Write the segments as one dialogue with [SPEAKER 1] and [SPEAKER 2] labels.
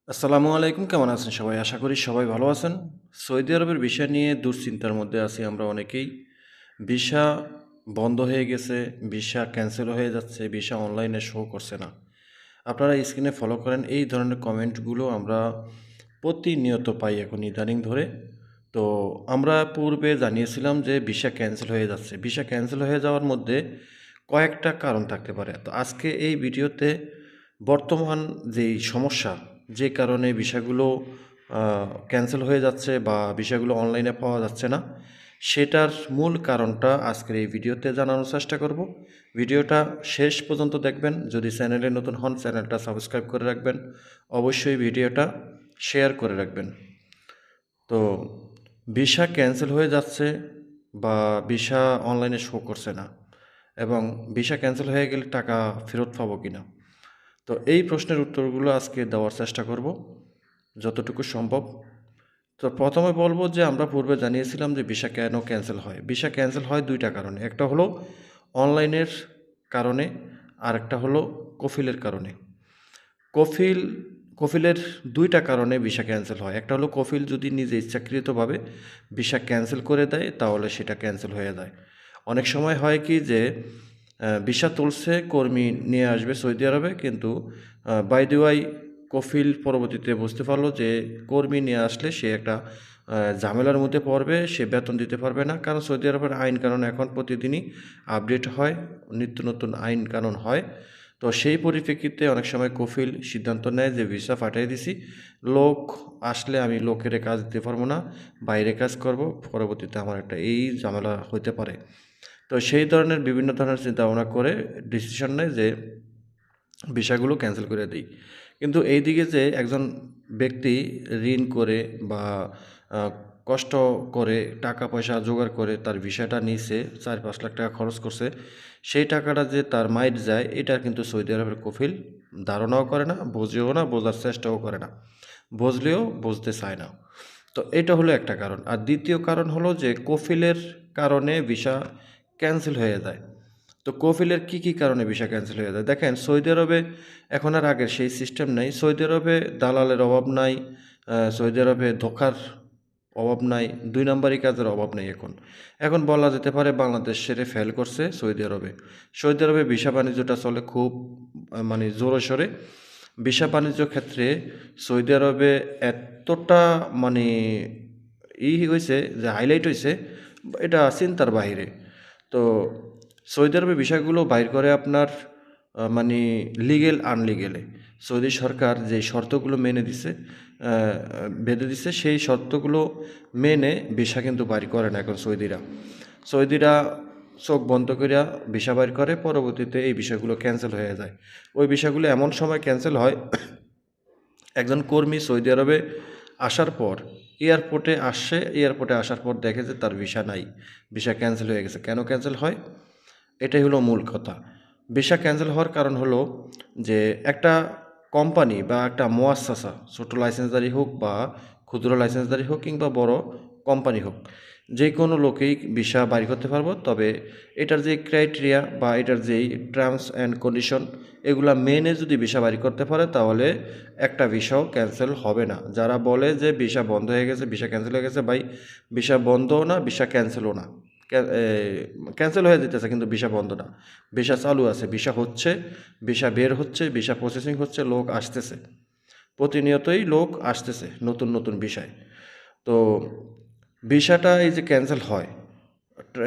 [SPEAKER 1] আসসালামু আলাইকুম। কেমন আছেন সবাই? আশা করি সবাই ভালো আছেন। সৌদি আরবের ভিসা নিয়ে দুশ্চিন্তার মধ্যে আছি আমরা অনেকেই। ভিসা বন্ধ হয়ে গেছে, ভিসা ক্যানসেল হয়ে যাচ্ছে, ভিসা অনলাইনে শো করছে না। আপনারা স্ক্রিনে ফলো করেন, এই ধরনের কমেন্টগুলো আমরা প্রতিনিয়ত পাই এখন ইদানিং ধরে। তো আমরা পূর্বে জানিয়েছিলাম যে ভিসা ক্যানসেল হয়ে যাচ্ছে। ভিসা ক্যানসেল হয়ে যাওয়ার মধ্যে কয়েকটা কারণ থাকতে পারে। তো আজকে এই ভিডিওতে বর্তমান যেই সমস্যা, যে কারণে ভিসাগুলো ক্যানসেল হয়ে যাচ্ছে বা ভিসাগুলো অনলাইনে পাওয়া যাচ্ছে না, সেটার মূল কারণটা আজকের এই ভিডিওতে জানানোর চেষ্টা করব। ভিডিওটা শেষ পর্যন্ত দেখবেন। যদি চ্যানেলে নতুন হন, চ্যানেলটা সাবস্ক্রাইব করে রাখবেন। অবশ্যই ভিডিওটা শেয়ার করে রাখবেন। তো ভিসা ক্যান্সেল হয়ে যাচ্ছে বা ভিসা অনলাইনে শো করছে না, এবং ভিসা ক্যান্সেল হয়ে গেলে টাকা ফেরত পাবো কি না, তো এই প্রশ্নের উত্তরগুলো আজকে দেওয়ার চেষ্টা করব যতটুকু সম্ভব। তো প্রথমে বলবো যে আমরা পূর্বে জানিয়েছিলাম যে ভিসা কেন ক্যান্সেল হয়। ভিসা ক্যান্সেল হয় দুইটা কারণে। একটা হলো অনলাইনের কারণে, আর একটা হলো কফিলের কারণে। কফিল কফিলের দুইটা কারণে ভিসা ক্যান্সেল হয়। একটা হলো কফিল যদি নিজে ইচ্ছাকৃতভাবে ভিসা ক্যান্সেল করে দেয়, তাহলে সেটা ক্যান্সেল হয়ে যায়। অনেক সময় হয় কি যে ভিসা তুলছে, কর্মী নিয়ে আসবে সৌদি আরবে, কিন্তু বাই দি ওয়াই কফিল পরবর্তীতে বুঝতে পারলো যে কর্মী নিয়ে আসলে সে একটা ঝামেলার মধ্যে পড়বে, সে বেতন দিতে পারবে না। কারণ সৌদি আরবের আইন কানুন এখন প্রতিদিনই আপডেট হয়, নিত্য নতুন আইন কানুন হয়। তো সেই পরিপ্রেক্ষিতে অনেক সময় কফিল সিদ্ধান্ত নেয় যে ভিসা পাঠিয়ে দিছি, লোক আসলে আমি লোকের কাজ দিতে পারবো না, বাইরে কাজ করব, পরবর্তীতে আমার একটা এই ঝামেলা হতে পারে। তো সেই ধরনের বিভিন্ন ধরনের চিন্তা ভাবনা করে ডিসিশন নেয় যে ভিসাগুলো ক্যান্সেল করে দিই। কিন্তু এইদিকে যে একজন ব্যক্তি ঋণ করে বা কষ্ট করে টাকা পয়সা জোগাড় করে তার ভিসাটা নিছে, 4-5 লাখ টাকা খরচ করছে, সেই টাকাটা যে তার মাইর যায়, এটা কিন্তু সৌদি আরবের কফিল ধারণাও করে না, বোঝেও না, বোঝার চেষ্টাও করে না, বুঝলেও বুঝতে চায় না। তো এটা হলো একটা কারণ। আর দ্বিতীয় কারণ হলো যে কফিলের কারণে ভিসা ক্যান্সেল হয়ে যায়। তো কফিলের কী কারণে ভিসা ক্যান্সেল হয়ে যায়? দেখেন, সৌদি আরবে এখন আর আগের সেই সিস্টেম নেই। সৌদি আরবে দালালের অভাব নাই, সৌদি আরবে ধোঁকার অভাব নাই, ২ নাম্বারি কাজের অভাব নেই এখন। এখন বলা যেতে পারে বাংলাদেশ সেরে ফেল করছে সৌদি আরবে। সৌদি আরবে ভিসা বাণিজ্যটা চলে খুব মানে জোরে সোরে। ভিসা বাণিজ্য ক্ষেত্রে সৌদি আরবে এতটা মানে হইছে যে হাইলাইট হইছে, এটা চিন্তার বাহিরে। তো সৌদি আরবে বিষয়গুলো বাইর করে আপনার মানে লিগেল আনলিগেলে। সৌদি সরকার যে শর্তগুলো মেনে দিছে, বেঁধে দিছে, সেই শর্তগুলো মেনে ভিসা কিন্তু বাইর করে না এখন সৌদিরা। সৌদিরা চোখ বন্ধ করিয়া ভিসা বাইর করে, পরবর্তীতে এই বিষয়গুলো ক্যান্সেল হয়ে যায়। ওই বিষয়গুলো এমন সময় ক্যান্সেল হয়, একজন কর্মী সৌদি আরবে আসার পর এয়ারপোর্টে আসছে, এয়ারপোর্টে আসার পর দেখে যে তার ভিসা নাই, ভিসা ক্যান্সেল হয়ে গেছে। কেন ক্যান্সেল হয়? এটাই হলো মূল কথা। ভিসা ক্যান্সেল হওয়ার কারণ হলো যে একটা কোম্পানি বা একটা মুয়াসসাসা, ছোটো লাইসেন্সদারি হোক বা ক্ষুদ্র লাইসেন্সদারি হোক কিংবা বড় কোম্পানি হোক, যে কোনো লোকেই ভিসা বাড়ি করতে পারবো। তবে এটার যে ক্রাইটেরিয়া বা এটার যেই টার্মস অ্যান্ড কন্ডিশন, এগুলা মেনে যদি ভিসা বাড়ি করতে পারে, তাহলে একটা ভিসাও ক্যান্সেল হবে না। যারা বলে যে ভিসা বন্ধ হয়ে গেছে, ভিসা ক্যান্সেল হয়ে গেছে, ভাই ভিসা বন্ধও না, ভিসা ক্যান্সেলও না। ক্যান্সেল হয়ে যেতেছে কিন্তু ভিসা বন্ধ না, ভিসা চালু আছে, ভিসা হচ্ছে, ভিসা বের হচ্ছে, ভিসা প্রসেসিং হচ্ছে, লোক আসতেছে, প্রতিনিয়তই লোক আসতেছে নতুন নতুন ভিসায়। তো ভিসাটা এই যে ক্যান্সেল হয়,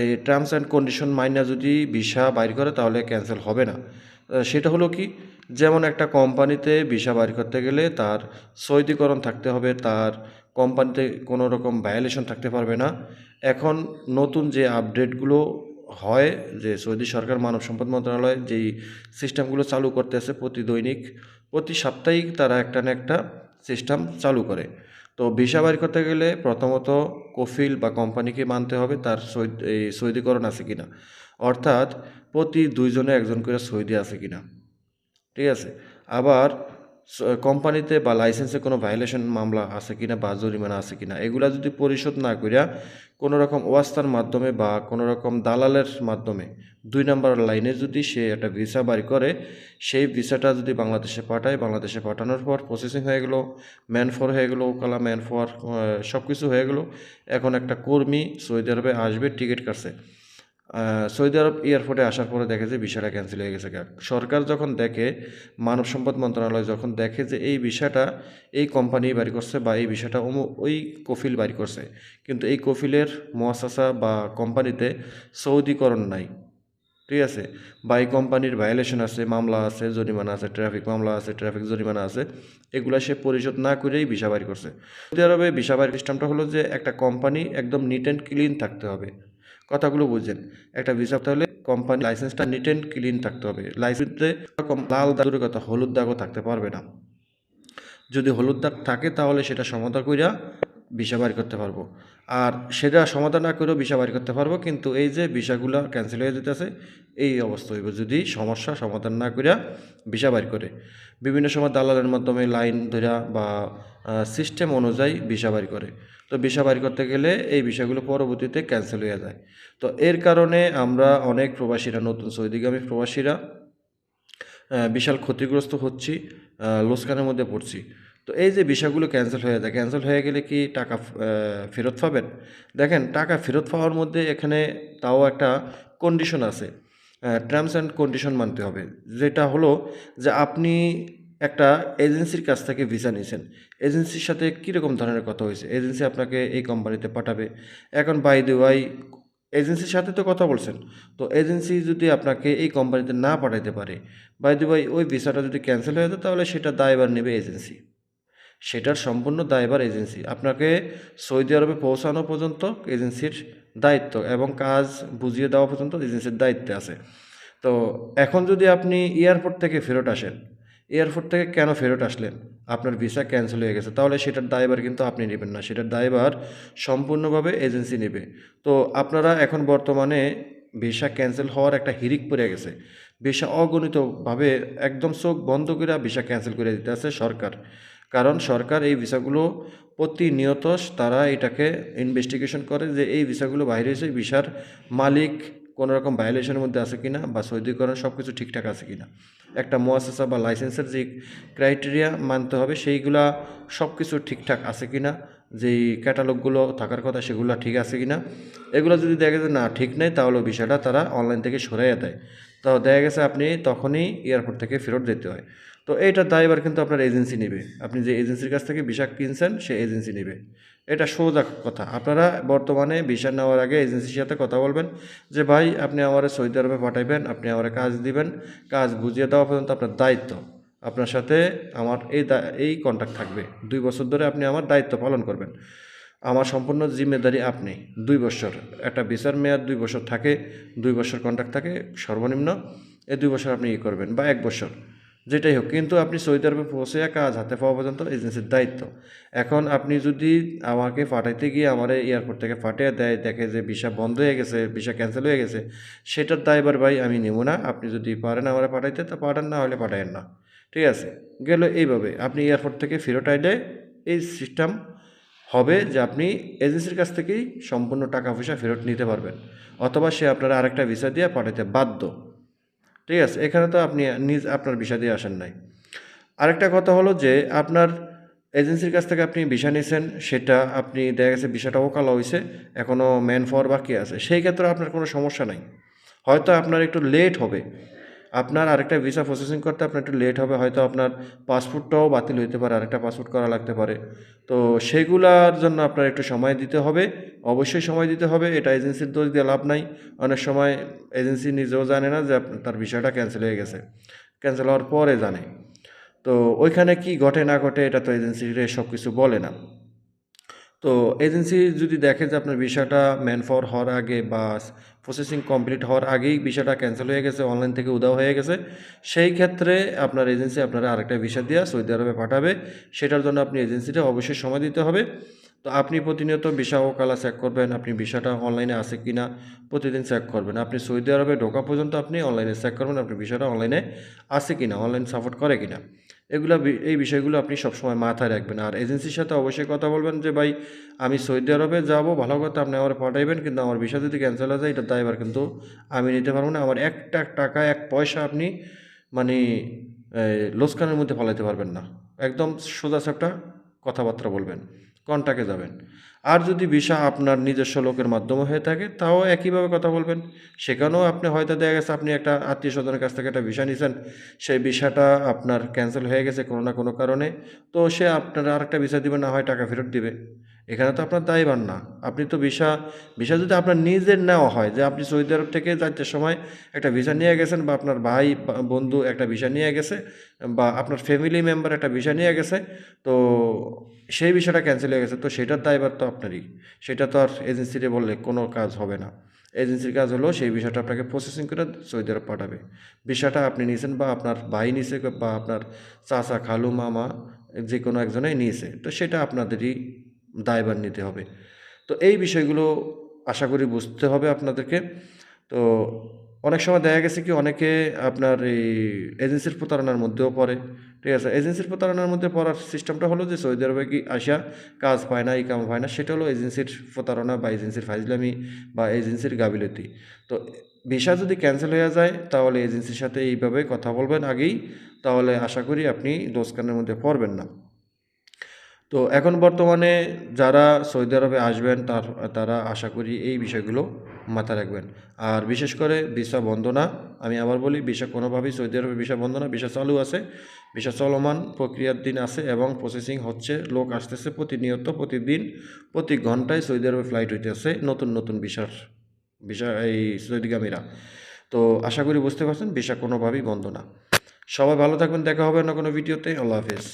[SPEAKER 1] এই টার্মস অ্যান্ড কন্ডিশন মাইনা যদি ভিসা বাইর করে, তাহলে ক্যান্সেল হবে না। সেটা হলো কি, যেমন একটা কোম্পানিতে ভিসা বাইর করতে গেলে তার সৌদিকরণ থাকতে হবে, তার কোম্পানিতে কোনো রকম ভায়োলেশন থাকতে পারবে না। এখন নতুন যে আপডেটগুলো হয়, যে সৌদি সরকার মানব সম্পদ মন্ত্রণালয় যেই সিস্টেমগুলো চালু করতেছে, প্রতি দৈনিক প্রতি সাপ্তাহিক তারা একটা না একটা সিস্টেম চালু করে। তো ভিসা বাইর করতে গেলে প্রথমত কফিল বা কোম্পানিকে মানতে হবে তার এই সৌদিকরণ আছে কিনা, অর্থাৎ প্রতি 2 জনে একজন করে সৌদি আছে কিনা, ঠিক আছে। আবার কোম্পানিতে বা লাইসেন্সে কোনো ভায়োলেশন মামলা আছে কিনা বা জরিমানা আছে কিনা, এগুলা যদি পরিশোধ না কইরা কোনো রকম ওয়াস্তার মাধ্যমে বা কোনো রকম দালালের মাধ্যমে 2 নাম্বার লাইনে যদি সে একটা ভিসা বাড়ি করে, সেই ভিসাটা যদি বাংলাদেশে পাঠায়, বাংলাদেশে পাঠানোর পর প্রসেসিং হয়ে গেল, ম্যান ফর হয়ে গেল, ওকালা ম্যান ফর সব কিছু হয়ে গেল। এখন একটা কর্মী সৌদি আরবে আসবে, টিকিট কাটছে, সৌদি আরব এয়ারপোর্টে আসার পরে দেখে যে ভিসাটা ক্যান্সেল হয়ে গেছে। সরকার যখন দেখে, মানব সম্পদ মন্ত্রণালয় যখন দেখে যে এই ভিসাটা এই কোম্পানি বাড়ি করছে বা এই ভিসাটা ওই কফিল বাড়ি করছে, কিন্তু এই কফিলের মুয়াসাসা বা কোম্পানিতে সৌদিকরণ নাই, ঠিক আছে, বা এই কোম্পানির ভায়োলেশন আছে, মামলা আছে, জরিমানা আছে, ট্রাফিক মামলা আছে, ট্রাফিক জরিমানা আছে, এগুলা সে পরিশোধ না করেই ভিসা বাড়ি করছে। সৌদি আরবে ভিসা বাড়ির সিস্টেমটা হলো যে একটা কোম্পানি একদম নিট অ্যান্ড ক্লিন থাকতে হবে। কথাগুলো বুঝছেন? একটা ভিসা হলে কোম্পানি লাইসেন্সটা নিট অ্যান্ড ক্লিন থাকতে হবে। লাইসেন্সে লাল দাগের কথা, হলুদ দাগও থাকতে পারবে না। যদি হলুদ দাগ থাকে তাহলে সেটা সমাধান কইরা ভিসা বাড়ি করতে পারবো, আর সেটা সমাধান না করেও ভিসা বাড়ি করতে পারবো। কিন্তু এই যে ভিসাগুলো ক্যান্সেল হয়ে যেতেছে, এই অবস্থা হইব যদি সমস্যা সমাধান না করিয়া ভিসা বাড়ি করে। বিভিন্ন সময় দালালের মাধ্যমে লাইন ধরা বা সিস্টেম অনুযায়ী ভিসা বাড়ি করে। তো ভিসা বাড়ি করতে গেলে এই বিষয়গুলো পরবর্তীতে ক্যান্সেল হয়ে যায়। তো এর কারণে আমরা অনেক প্রবাসীরা, নতুন সৌদিগামী প্রবাসীরা বিশাল ক্ষতিগ্রস্ত হচ্ছি, লোকসানের মধ্যে পড়ছি। তো এই যে বিষয়গুলো ক্যান্সেল হয়ে যায়, ক্যান্সেল হয়ে গেলে কি টাকা ফেরত পাবেন? দেখেন, টাকা ফেরত পাওয়ার মধ্যে এখানে তাও একটা কন্ডিশন আছে, টার্মস অ্যান্ড কন্ডিশন মানতে হবে। যেটা হলো যে আপনি একটা এজেন্সির কাছ থেকে ভিসা নিয়েছেন, এজেন্সির সাথে কীরকম ধরনের কথা হয়েছে, এজেন্সি আপনাকে এই কোম্পানিতে পাঠাবে। এখন বাই দ্য ওয়াই এজেন্সির সাথে তো কথা বলছেন, তো এজেন্সি যদি আপনাকে এই কোম্পানিতে না পাঠাইতে পারে, বাই দ্য ওয়াই ওই ভিসাটা যদি ক্যান্সেল হয়ে যায়, তাহলে সেটা দায়ভার নেবে এজেন্সি, সেটার সম্পূর্ণ দায়ভার এজেন্সি। আপনাকে সৌদি আরবে পৌঁছানো পর্যন্ত এজেন্সির দায়িত্ব এবং কাজ বুঝিয়ে দেওয়া পর্যন্ত এজেন্সির দায়িত্বে আছে। তো এখন যদি আপনি এয়ারপোর্ট থেকে ফেরত আসেন, এয়ারপোর্ট থেকে কেন ফেরত আসলেন, আপনার ভিসা ক্যান্সেল হয়ে গেছে, তাহলে সেটার দায়ভার কিন্তু আপনি নেবেন না, সেটার দায়ভার সম্পূর্ণভাবে এজেন্সি নেবে। তো আপনারা এখন বর্তমানে ভিসা ক্যান্সেল হওয়ার একটা হিড়িক পড়ে গেছে, ভিসা অগণিতভাবে একদম চোখ বন্ধ করে ভিসা ক্যান্সেল করে দিতে আছে সরকার। কারণ সরকার এই ভিসাগুলো প্রতিনিয়ত তারা এটাকে ইনভেস্টিগেশন করে যে এই ভিসাগুলো বাইরে এসে ভিসার মালিক কোনো রকম ভায়োলেশনের মধ্যে আছে কিনা বা সৌদিকরণ সব কিছু ঠিকঠাক আছে কিনা। একটা মুয়াসাসা বা লাইসেন্সের যে ক্রাইটেরিয়া মানতে হবে, সেইগুলা সব কিছু ঠিকঠাক আছে কিনা, যেই ক্যাটালগুলো থাকার কথা সেগুলো ঠিক আছে কিনা। এগুলো যদি দেখা যায় না ঠিক নেই, তাহলে বিষয়টা তারা অনলাইন থেকে সরাইয়া দেয়। তো দেখা গেছে আপনি তখনই এয়ারপোর্ট থেকে ফেরত যেতে হয়। তো এইটার দায়ভার কিন্তু আপনার এজেন্সি নেবে, আপনি যে এজেন্সির কাছ থেকে ভিসা কিনছেন সে এজেন্সি নেবে। এটা সোজা কথা। আপনারা বর্তমানে ভিসা নেওয়ার আগে এজেন্সির সাথে কথা বলবেন যে ভাই আপনি আমার সৌদি আরবে পাঠাইবেন, আপনি আমার কাজ দিবেন, কাজ বুঝিয়ে দেওয়া পর্যন্ত আপনার দায়িত্ব, আপনার সাথে আমার এই কন্ট্যাক্ট থাকবে 2 বছর ধরে, আপনি আমার দায়িত্ব পালন করবেন, আমার সম্পূর্ণ জিম্মেদারি আপনি। 2 বছর, একটা ভিসার মেয়াদ 2 বছর থাকে, 2 বছর কন্ট্রাক্ট থাকে সর্বনিম্ন, এই 2 বছর আপনি করবেন বা 1 বছর, যেটাই হোক। কিন্তু আপনি সৌদি আরবে পৌঁছে কাজ হাতে পাওয়া পর্যন্ত এজেন্সির দায়িত্ব। এখন আপনি যদি আমাকে পাঠাইতে গিয়ে আমার এয়ারপোর্ট থেকে পাঠিয়ে দেয়, দেখে যে ভিসা বন্ধ হয়ে গেছে, ভিসা ক্যান্সেল হয়ে গেছে, সেটার দায়ভার ভাই আমি নেব না। আপনি যদি পারেন আমার পাঠাইতে তা পাঠান, না হলে পাঠায়েন না, ঠিক আছে। গেল এইভাবে আপনি এয়ারপোর্ট থেকে ফেরত আইলে এই সিস্টেম হবে যে আপনি এজেন্সির কাছ থেকেই সম্পূর্ণ টাকা পয়সা ফেরত নিতে পারবেন, অথবা সে আপনার আরেকটা ভিসা দিয়ে পাঠাতে বাধ্য, ঠিক আছে। এখানে তো আপনি আপনার ভিসা দিয়ে আসেন নাই। আরেকটা কথা হলো যে আপনার এজেন্সির কাছ থেকে আপনি ভিসা নিয়েছেন, সেটা আপনি দেখা গেছে ভিসাটা ওকালা হয়েছে, এখনও ম্যান পাওয়ার বাকি আছে, সেই ক্ষেত্রে আপনার কোনো সমস্যা নাই। হয়তো আপনার একটু লেট হবে, আপনার আরেকটা ভিসা প্রসেসিং করতে আপনার একটু লেট হবে, হয়তো আপনার পাসপোর্টটাও বাতিল হইতে পারে, আরেকটা পাসপোর্ট করা লাগতে পারে। তো সেগুলার জন্য আপনার একটু সময় দিতে হবে, অবশ্যই সময় দিতে হবে। এটা এজেন্সির দোষ দিয়ে লাভ নাই। অনেক সময় এজেন্সি নিজেও জানে না যে তার ভিসাটা ক্যান্সেল হয়ে গেছে, ক্যান্সেল হওয়ার পরে জানে। তো ওইখানে কি ঘটে না ঘটে এটা তো এজেন্সিরে সব কিছু বলে না। তো এজেন্সি যদি দেখে যে আপনার ভিসাটা ম্যান পাওয়ার হওয়ার আগে বা প্রসেসিং কমপ্লিট হওয়ার আগেই ভিসাটা ক্যান্সেল হয়ে গেছে, অনলাইন থেকে উধাও হয়ে গেছে, সেই ক্ষেত্রে আপনার এজেন্সি আপনারা আরেকটা ভিসা দিয়ে সৌদি আরবে পাঠাবে। সেটার জন্য আপনি এজেন্সিটা অবশ্যই সময় দিতে হবে। তো আপনি প্রতিনিয়ত ভিসা ও কালা চেক করবেন, আপনি ভিসাটা অনলাইনে আছে কি না প্রতিদিন চেক করবেন। আপনি সৌদি আরবে ঢোকা পর্যন্ত আপনি অনলাইনে চেক করবেন আপনি ভিসাটা অনলাইনে আছে কি না, অনলাইন সাপোর্ট করে কি না। এই বিষয়গুলো আপনি সবসময় মাথায় রাখবেন। আর এজেন্সির সাথে অবশ্যই কথা বলবেন যে, "ভাই আমি সৌদি আরবে যাবো, ভালো কথা আপনি আমারে পাঠাইবেন। কিন্তু আমার ভিসা যদি ক্যানসেল হয়ে যায় এটার দায়ভার কিন্তু আমি নিতে পারব না। আমার একটা টাকা, এক পয়সা আপনি মানে লোকসানের মধ্যে ফলাইতে পারবেন না।" একদম সোজাসাপটা কথাবার্তা বলবেন। কন্টাক্টে যাবেন। আর যদি ভিসা আপনার নিজস্ব লোকের মাধ্যমে হয়ে থাকে তাও একইভাবে কথা বলবেন। সেখানেও আপনি হয়তো দেখা গেছে আপনি একটা আত্মীয়স্বজনের কাছ থেকে একটা ভিসা নিছেন। সেই ভিসাটা আপনার ক্যানসেল হয়ে গেছে কোনো না কোনো কারণে। তো সে আপনার আরেকটা ভিসা দিবে, না হয় টাকা ফেরত দিবে। এখানে তো আপনার দায়ভার না। আপনি তো ভিসা যদি আপনার নিজের নেওয়া হয়, যে আপনি সৌদি আরব থেকে যাইতে সময় একটা ভিসা নিয়ে গেছেন, বা আপনার ভাই বা বন্ধু একটা ভিসা নিয়ে গেছে, বা আপনার ফ্যামিলি মেম্বার একটা ভিসা নিয়ে গেছে, তো সেই ভিসাটা ক্যানসেল হয়ে গেছে, তো সেটার দায়ভার তো আপনারই। সেটা তো আর এজেন্সিরে বললে কোনো কাজ হবে না। এজেন্সির কাজ হলো সেই ভিসাটা আপনাকে প্রসেসিং করে সৌদি আরব পাঠাবে। ভিসাটা আপনি নিয়েছেন বা আপনার ভাই নিছে বা আপনার চাচা, খালু, মামা যে কোনো একজনেই নিয়েছে। তো সেটা আপনাদেরই দায়ভার নিতে হবে। তো এই বিষয়গুলো আশা করি বুঝতে হবে আপনাদেরকে। তো অনেক সময় দেখা গেছে কি, অনেকে আপনার এই এজেন্সির প্রতারণার মধ্যেও পড়ে। ঠিক আছে? এজেন্সির প্রতারণার মধ্যে পড়ার সিস্টেমটা হলো যে সৌদি আরবে কি আইসা কাজ পায় না, ইকাম হয় না। সেটা হলো এজেন্সির প্রতারণা বা এজেন্সির ফাইজলামি বা এজেন্সির গাফিলতি। তো ভিসা যদি ক্যানসেল হয়ে যায় তাহলে এজেন্সির সাথে এইভাবে কথা বলবেন আগেই। তাহলে আশা করি আপনি দোসকানের মধ্যে পড়বেন না। তো এখন বর্তমানে যারা সৌদি আরবে আসবেন তারা আশা করি এই বিষয়গুলো মাথায় রাখবেন। আর বিশেষ করে ভিসা বন্ধ না। আমি আবার বলি, ভিসা কোনোভাবেই সৌদি আরবে ভিসা বন্ধ না। ভিসা চালু আছে। ভিসা চলমান প্রক্রিয়ার দিন আছে এবং প্রসেসিং হচ্ছে। লোক আসতেছে প্রতিনিয়ত, প্রতিদিন, প্রতি ঘন্টায় সৌদি আরবে ফ্লাইট হইতেছে নতুন ভিসা এই সৌদিগামীরা। তো আশা করি বুঝতে পারছেন ভিসা কোনোভাবেই বন্ধ না। সবাই ভালো থাকবেন। দেখা হবে অন্য কোনো ভিডিওতে। আল্লাহ হাফেজ।